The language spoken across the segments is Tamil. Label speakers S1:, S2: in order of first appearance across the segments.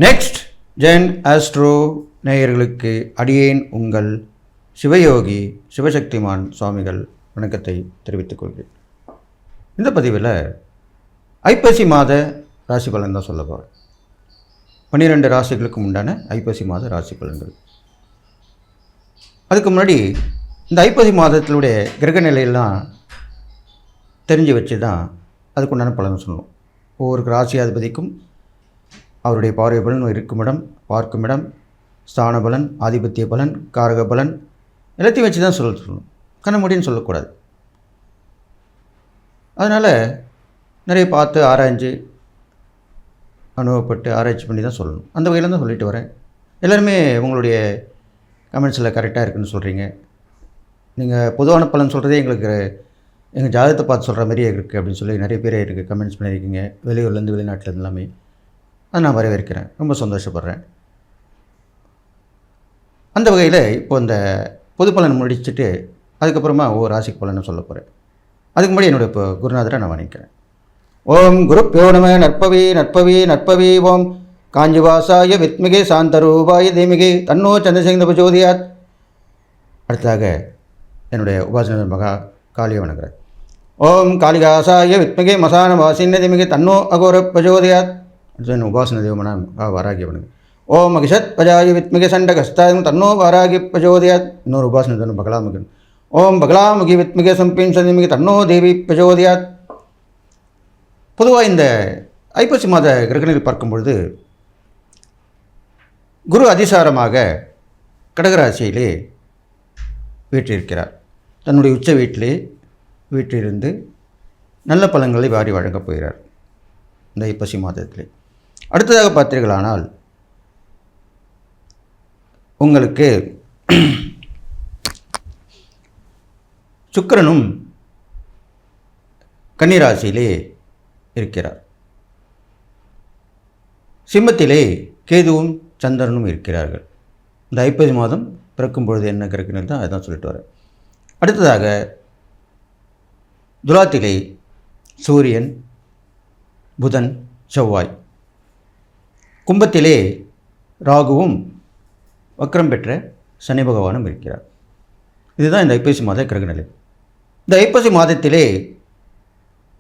S1: நெக்ஸ்ட் ஜென் ஆஸ்ட்ரோ நேயர்களுக்கு அடியேன் உங்கள் சிவயோகி சிவசக்திமான் சுவாமிகள் வணக்கத்தை தெரிவித்துக் கொள்கிறேன். இந்த பதிவில் ஐப்பசி மாத ராசி பலன் தான் சொல்ல போகிறேன். 12 ராசிகளுக்கும் உண்டான ஐப்பசி மாத ராசி பலன்கள். அதுக்கு முன்னாடி இந்த ஐப்பசி மாதத்தினுடைய கிரக நிலையெல்லாம் தெரிஞ்சு வச்சு தான் அதுக்குண்டான பலன் சொல்லணும். ஒவ்வொரு ராசியாதிபதிக்கும் அவருடைய பார்வை பலன், இருக்கும் இடம், பார்க்கும் இடம், ஸ்தான பலன், ஆதிபத்திய பலன், காரக பலன் எல்லாத்தையும் வச்சு தான் சொல்லணும். கண்ண முடின்னு சொல்லக்கூடாது. அதனால் நிறைய பார்த்து ஆராய்ஞ்சு அனுபவப்பட்டு ஆராய்ச்சி பண்ணி தான் சொல்லணும். அந்த வகையில் தான் சொல்லிட்டு வரேன். எல்லாருமே உங்களுடைய கமெண்ட்ஸில் கரெக்டாக இருக்குதுன்னு சொல்கிறீங்க. நீங்கள் பொதுவான பலன் சொல்கிறதே எங்களுக்கு எங்கள் ஜாதகத்தை பார்த்து சொல்கிற மாதிரியே இருக்குது அப்படின்னு சொல்லி நிறைய பேர் இருக்குது கமெண்ட்ஸ் பண்ணியிருக்கீங்க. வெளியூர்லேருந்து வெளிநாட்டிலேருந்து எல்லாமே. அதை நான் வரவேற்கிறேன். ரொம்ப சந்தோஷப்படுறேன். அந்த வகையில் இப்போ இந்த பொது பலன் முடிச்சுட்டு அதுக்கப்புறமா ஒவ்வொரு ராசிக்கு பலனை சொல்ல போகிறேன். அதுக்கு முன்னாடி என்னுடைய இப்போ குருநாதரை நான் வணங்கிக்கிறேன். ஓம் குருப்யோ நம நற்பவி நற்பவி நற்பவி ஓம் காஞ்சிவாசாய வித்மிகே சாந்தரூபாய தீமிகே தன்னோ சந்திரசேகர பிரச்சோதயாத். அடுத்ததாக என்னுடைய உபாசன மகா காளியை வணங்குறேன். ஓம் காளிகாசாய வித்மிகே மசான வாசின்ன தீமிகே தன்னோ அகோர பிரச்சோதயாத். அடுத்த என் உபாசன தேவமனா மகா வாராகிய வணங்கு. ஓம் அகிஷத் பஜாய வித்மிகே சண்டகஸ்தாயம் தன்னோ வாராகி பிரச்சோதயாத். இன்னொரு உபாசன தேவன் பகலாமுகன். ஓம் பகலாமுகி வித்மிகே சம்பின் சந்திமிகே தன்னோ தேவி பிரச்சோதயாத். பொதுவாக இந்த ஐப்பசி மாத கிரகணில் பார்க்கும்பொழுது குரு அதிசாரமாக கடகராசியிலே வீற்றிருக்கிறார். தன்னுடைய உச்ச வீட்டிலிருந்து நல்ல பலன்களை வாரி வழங்கப் போகிறார் இந்த ஐப்பசி மாதத்திலே. அடுத்ததாக பார்த்தீர்களானால் உங்களுக்கு சுக்கிரனும் கன்னிராசியிலே இருக்கிறார். சிம்மத்திலே கேதுவும் சந்திரனும் இருக்கிறார்கள். இந்த ஐப்பசி மாதம் பிறக்கும் பொழுது என்ன கிரகங்கள் தான் அதுதான் சொல்லிட்டு வரேன். அடுத்ததாக துலாத்திலே சூரியன், புதன், செவ்வாய். கும்பத்திலே ராகுவும் வக்ரம் பெற்ற சனி பகவானும் இருக்கிறார். இதுதான் இந்த ஐப்பசி மாத கிரகநிலை. இந்த ஐப்பசி மாதத்திலே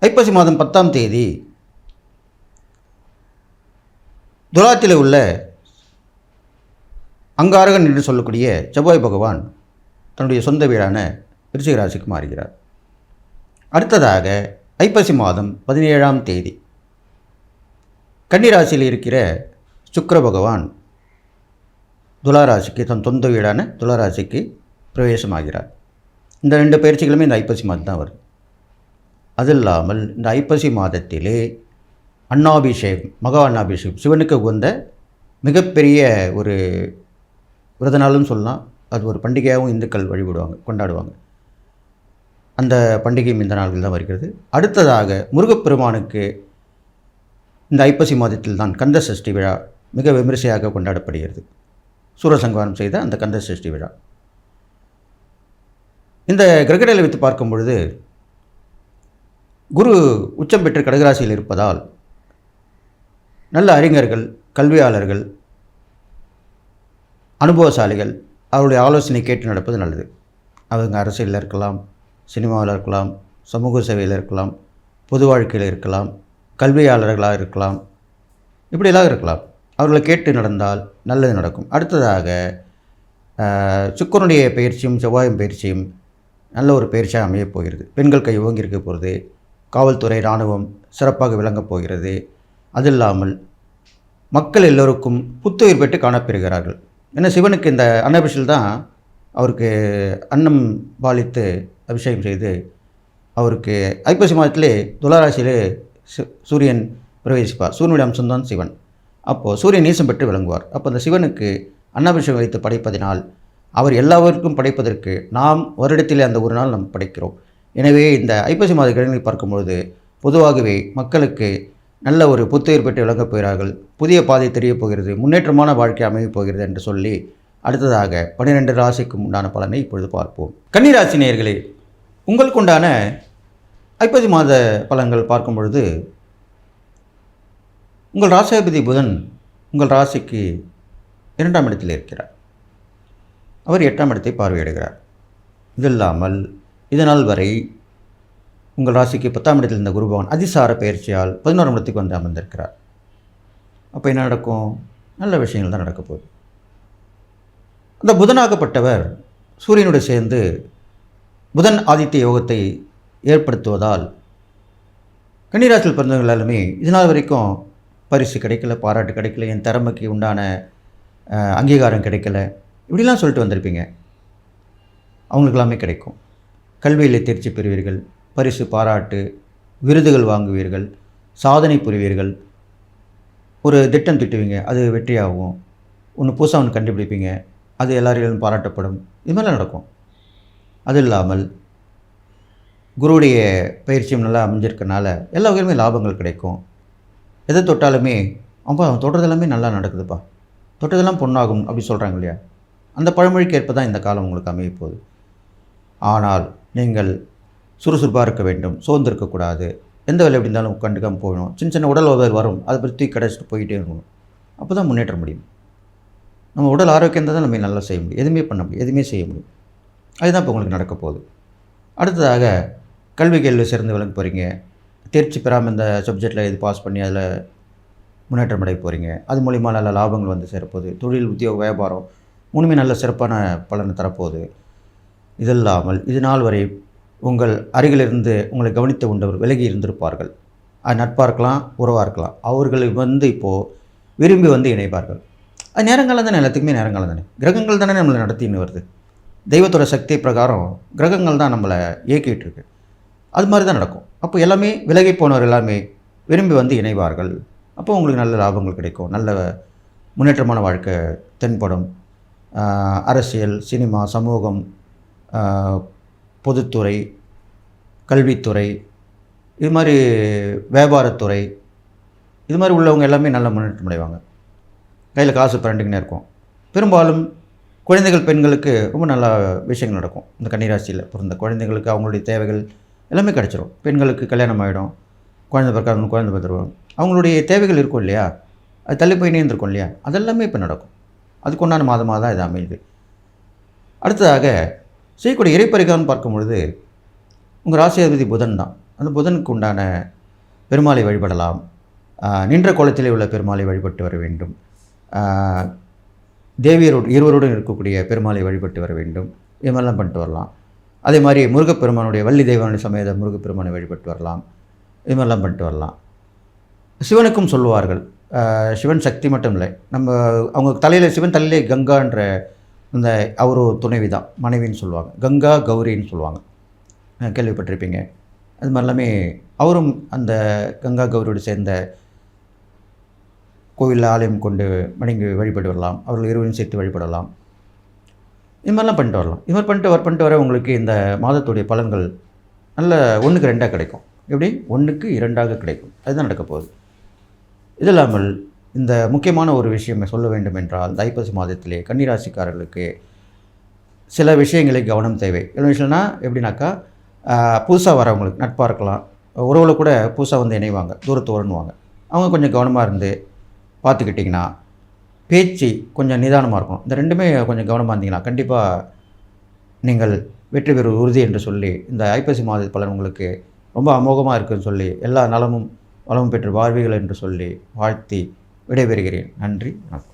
S1: ஐப்பசி மாதம் 10ஆம் தேதி துலாத்தில் உள்ள அங்காரகன் என்று சொல்லக்கூடிய செவ்வாய் பகவான் தன்னுடைய சொந்த வீடான விருச்சிக ராசிக்கு மாறுகிறார். அடுத்ததாக ஐப்பசி மாதம் 17ஆம் தேதி கன்னிராசியில் இருக்கிற சுக்கிர பகவான் துளாராசிக்கு, தன் சொந்த வீடான துளாராசிக்கு பிரவேசமாகிறார். இந்த 2 பயிற்சிகளுமே இந்த ஐப்பசி மாதம் தான் வருது. அது இல்லாமல் இந்த ஐப்பசி மாதத்திலே அன்னாபிஷேகம், மகா அன்னாபிஷேகம், சிவனுக்கு உகந்த மிகப்பெரிய ஒரு விரத நாள்னு சொல்லலாம். அது ஒரு பண்டிகையாகவும் இந்துக்கள் கொண்டாடுவாங்க. அந்த பண்டிகையும் இந்த நாள்கள் தான் வருகிறது. அடுத்ததாக முருகப்பெருமானுக்கு இந்த ஐப்பசி மாதத்தில் தான் கந்த சஷ்டி விழா மிக விமரிசையாக கொண்டாடப்படுகிறது. சூரசங்காரம் செய்த அந்த கந்த சஷ்டி விழா. இந்த கிரகநிலை வைத்து பார்க்கும் பொழுது குரு உச்சம் பெற்று கடகராசியில் இருப்பதால் நல்ல அறிஞர்கள், கல்வியாளர்கள், அனுபவசாலிகள் அவருடைய ஆலோசனை கேட்டு நடப்பது நல்லது. அவங்க அரசியலில் இருக்கலாம், சினிமாவில் இருக்கலாம், சமூக சேவையில் இருக்கலாம், பொது வாழ்க்கையில் இருக்கலாம், கல்வியாளர்களாக இருக்கலாம், இப்படியெல்லாம் இருக்கலாம். அவர்களை கேட்டு நடந்தால் நல்லது நடக்கும். அடுத்ததாக சுக்கிரனுடைய பயிற்சியும் செவ்வாயும் பயிற்சியும் நல்ல ஒரு பயிற்சியாக அமையப் போகிறது. பெண்கள் கை ஓங்கியிருக்க போகிறது. காவல்துறை, இராணுவம் சிறப்பாக விளங்கப் போகிறது. அது இல்லாமல் மக்கள் எல்லோருக்கும் புத்துயிர் பெற்று காணப்பெறுகிறார்கள். ஏன்னா சிவனுக்கு இந்த அன்னாபிஷேகம் தான் அவருக்கு அன்னம் பாலித்து அபிஷேகம் செய்து அவருக்கு ஐப்பசி மாதத்திலே துளாராசியிலே சூரியன் பிரவேசிப்பார். சூரியனுடைய அம்சம்தான் சிவன். அப்போது சூரியன் நீசம் பெற்று விளங்குவார். அப்போ அந்த சிவனுக்கு அன்னாபிஷேகம் வைத்து படைப்பதினால் அவர் எல்லாருக்கும் படைப்பதற்கு நாம் வருடத்தில் அந்த ஒரு நாள் நாம் படைக்கிறோம். எனவே இந்த ஐப்பசி மாத கிரகங்களை பார்க்கும்பொழுது பொதுவாகவே மக்களுக்கு நல்ல ஒரு புத்துயிர் பெற்று விளங்கப் போகிறார்கள். புதிய பாதை தெரியப் போகிறது. முன்னேற்றமான வாழ்க்கை அமையப் போகிறது என்று சொல்லி அடுத்ததாக 12 ராசிக்கும் உண்டான பலனை இப்பொழுது பார்ப்போம். கன்னிராசி நேயர்களே, உங்களுக்கு உண்டான ஐப்பசி மாத பலன்கள் பார்க்கும் பொழுது உங்கள் ராசியாதிபதி புதன் உங்கள் ராசிக்கு 2ஆம் இடத்தில் இருக்கிறார். அவர் 8ஆம் இடத்தை பார்வையிடுகிறார். இது இல்லாமல் இதனால் வரை உங்கள் ராசிக்கு 10ஆம் இடத்தில் இருந்த குரு பகவான் அதிசார பயிற்சியால் 11ஆம் இடத்துக்கு வந்து அமர்ந்திருக்கிறார். அப்போ என்ன நடக்கும்? நல்ல விஷயங்கள் தான் நடக்க போகுது. அந்த புதனாகப்பட்டவர் சூரியனோடு சேர்ந்து புதன் ஆதித்ய யோகத்தை ஏற்படுத்துவதால் கன்னிராசியில் பிறந்தவர்கள் எல்லாருமே இதனால் வரைக்கும் பரிசு கிடைக்கல, பாராட்டு கிடைக்கல, என் திறமைக்கு உண்டான அங்கீகாரம் கிடைக்கல, இப்படிலாம் சொல்லிட்டு வந்திருப்பீங்க. அவங்களுக்கு எல்லாமே கிடைக்கும். கல்வியில் தேர்ச்சி பெறுவீர்கள், பரிசு, பாராட்டு, விருதுகள் வாங்குவீர்கள், சாதனை புரிவீர்கள், ஒரு திட்டம் திட்டுவீங்க, அது வெற்றியாகும். ஒன்று புதுசாக ஒன்று கண்டுபிடிப்பீங்க, அது எல்லாரையும் பாராட்டப்படும். இது மாதிரிலாம் நடக்கும். அது இல்லாமல் குருவுடைய பயிற்சியும் நல்லா அமைஞ்சிருக்கனால எல்லா வகையிலுமே லாபங்கள் கிடைக்கும். எதை தொட்டாலுமே அவன் தொடுறது எல்லாமே நல்லா நடக்குதுப்பா, தொட்டதெல்லாம் பொண்ணாகும் அப்படி சொல்கிறாங்க இல்லையா? அந்த பழமொழிக்கு ஏற்ப தான் இந்த காலம் உங்களுக்கு அமைய போகுது. ஆனால் நீங்கள் சுறுசுறுப்பாக இருக்க வேண்டும், சோர்ந்து இருக்கக்கூடாது. எந்த வேலை எப்படி இருந்தாலும் கண்டுக்காமல் போகணும். சின்ன சின்ன உடல் உதவி வரும், அதை பற்றி கிடச்சிட்டு போயிட்டே இருக்கணும். அப்போ தான் முன்னேற்ற முடியும். நம்ம உடல் ஆரோக்கியம் தான் நம்ம நல்லா செய்ய முடியும், எதுவுமே பண்ண முடியும், எதுவுமே செய்ய முடியும். அதுதான் இப்போ உங்களுக்கு நடக்க போகுது. அடுத்ததாக கல்வி கேள்வி சிறந்து விளங்க போகிறீங்க. தேர்ச்சி பெறாமல் இந்த சப்ஜெக்டில் இது பாஸ் பண்ணி அதில் முன்னேற்றம் அடைய போகிறீங்க. அது மூலிமா நல்ல லாபங்கள் வந்து சேரப்போகுது. தொழில், உத்தியோக, வியாபாரம் மூணுமே நல்ல சிறப்பான பலனை தரப்போகுது. இது இல்லாமல் இது நாள் வரை உங்கள் அருகிலிருந்து உங்களை கவனித்து கொண்டவர் விலகி இருந்திருப்பார்கள். அது நட்பாக இருக்கலாம், உறவாக இருக்கலாம். அவர்கள் வந்து இப்போது விரும்பி வந்து இணைப்பார்கள். அது நேரங்காலம் தானே, எல்லாத்துக்குமே நேரங்காலம் தானே. கிரகங்கள் தானே நம்மளை நடத்தின்னு வருது. தெய்வத்தோட சக்தி பிரகாரம் கிரகங்கள் தான் நம்மளை இயக்கிட்டு இருக்கு. அது மாதிரி தான் நடக்கும். அப்போ எல்லாமே விலகி போனவர் எல்லாமே விரும்பி வந்து இணைவார்கள். அப்போ உங்களுக்கு நல்ல லாபங்கள் கிடைக்கும், நல்ல முன்னேற்றமான வாழ்க்கை தென்படும். அரசியல், சினிமா, சமூகம், பொதுத்துறை, கல்வித்துறை, இது மாதிரி வியாபாரத்துறை, இது மாதிரி உள்ளவங்க எல்லாமே நல்ல முன்னேற்றம் அடைவாங்க. கையில் காசு பரண்டுக்கினே இருக்கும். பெரும்பாலும் குழந்தைகள், பெண்களுக்கு ரொம்ப நல்ல விஷயங்கள் நடக்கும். இந்த கன்னிராசியில் பிறந்த குழந்தைங்களுக்கு அவங்களுடைய தேவைகள் எல்லாமே கிடச்சிரும். பெண்களுக்கு கல்யாணம் ஆகிடும், குழந்தை பிறக்காதவங்க குழந்தை பிறந்துருவோம். அவங்களுடைய தேவைகள் இருக்கும் இல்லையா, அது தள்ளி போய் நேர்ந்திருக்கும் இல்லையா, அதெல்லாமே இப்போ நடக்கும். அதுக்கு உண்டான மாதமாக தான் இது அமையுது. அடுத்ததாக செய்யக்கூடிய இறைப்பரிகாரம்னு பார்க்கும்பொழுது உங்கள் ராசியாதிபதி புதன் தான். அந்த புதனுக்கு உண்டான பெருமாளை வழிபடலாம். நின்ற கோலத்திலே உள்ள பெருமாளை வழிபட்டு வர வேண்டும். தேவியரோடு இருவரோடு இருக்கக்கூடிய பெருமாளை வழிபட்டு வர வேண்டும். இது மாதிரிலாம் பண்ணிட்டு வரலாம். அதே மாதிரி முருகப்பெருமானுடைய, வள்ளி தெய்வானுடைய சமேத முருகப்பெருமானை வழிபட்டு வரலாம். இது மாதிரிலாம் பண்ணிட்டு வரலாம். சிவனுக்கும் சொல்லுவார்கள். சிவன் சக்தி மட்டும் இல்லை, நம்ம அவங்க தலையில், சிவன் தலையிலே கங்கான்ற இந்த அவரு துணைவி தான், மனைவின்னு சொல்லுவாங்க. கங்கா கௌரின்னு சொல்லுவாங்க, கேள்விப்பட்டிருப்பீங்க. அது மாதிரிலாமே அவரும் அந்த கங்கா கௌரியோடு சேர்ந்த கோவிலில் ஆலயம் கொண்டு வணங்கி வழிபட்டு வரலாம். அவர்கள் இருவரையும் சேர்த்து வழிபடலாம். இது மாதிரிலாம் பண்ணிட்டு வரலாம். இது மாதிரி பண்ணிட்டு வர உங்களுக்கு இந்த மாதத்துடைய பலன்கள் நல்ல 1க்கு 2ஆக கிடைக்கும். எப்படி 1க்கு 2ஆக கிடைக்கும். அதுதான் நடக்க போகுது. இது இல்லாமல் இந்த முக்கியமான ஒரு விஷயம் சொல்ல வேண்டும் என்றால், இந்த ஐப்பசி மாதத்திலே கன்னிராசிக்காரர்களுக்கு சில விஷயங்களை கவனம் தேவை. என்ன விஷயம்னா எப்படின்னாக்கா, புதுசாக வரவங்களுக்கு நட்பாக இருக்கலாம், உறவில் கூட புதுசாக வந்து இணைவாங்க, தூரத்து வரணுவாங்க. அவங்க கொஞ்சம் கவனமாக இருந்து பார்த்துக்கிட்டிங்கன்னா, பேச்சு கொஞ்சம் நிதானமாக இருக்கும். இந்த 2மே கொஞ்சம் கவனமாக இருந்தீங்கன்னா கண்டிப்பாக நீங்கள் வெற்றி பெறுவது உறுதி என்று சொல்லி, இந்த ஐப்பசி மாத பலன் உங்களுக்கு ரொம்ப அமோகமாக இருக்குதுன்னு சொல்லி, எல்லா நலமும் வளமும் பெற்று வாழ்வீர்கள் என்று சொல்லி வாழ்த்தி விடைபெறுகிறேன். நன்றி, வணக்கம்.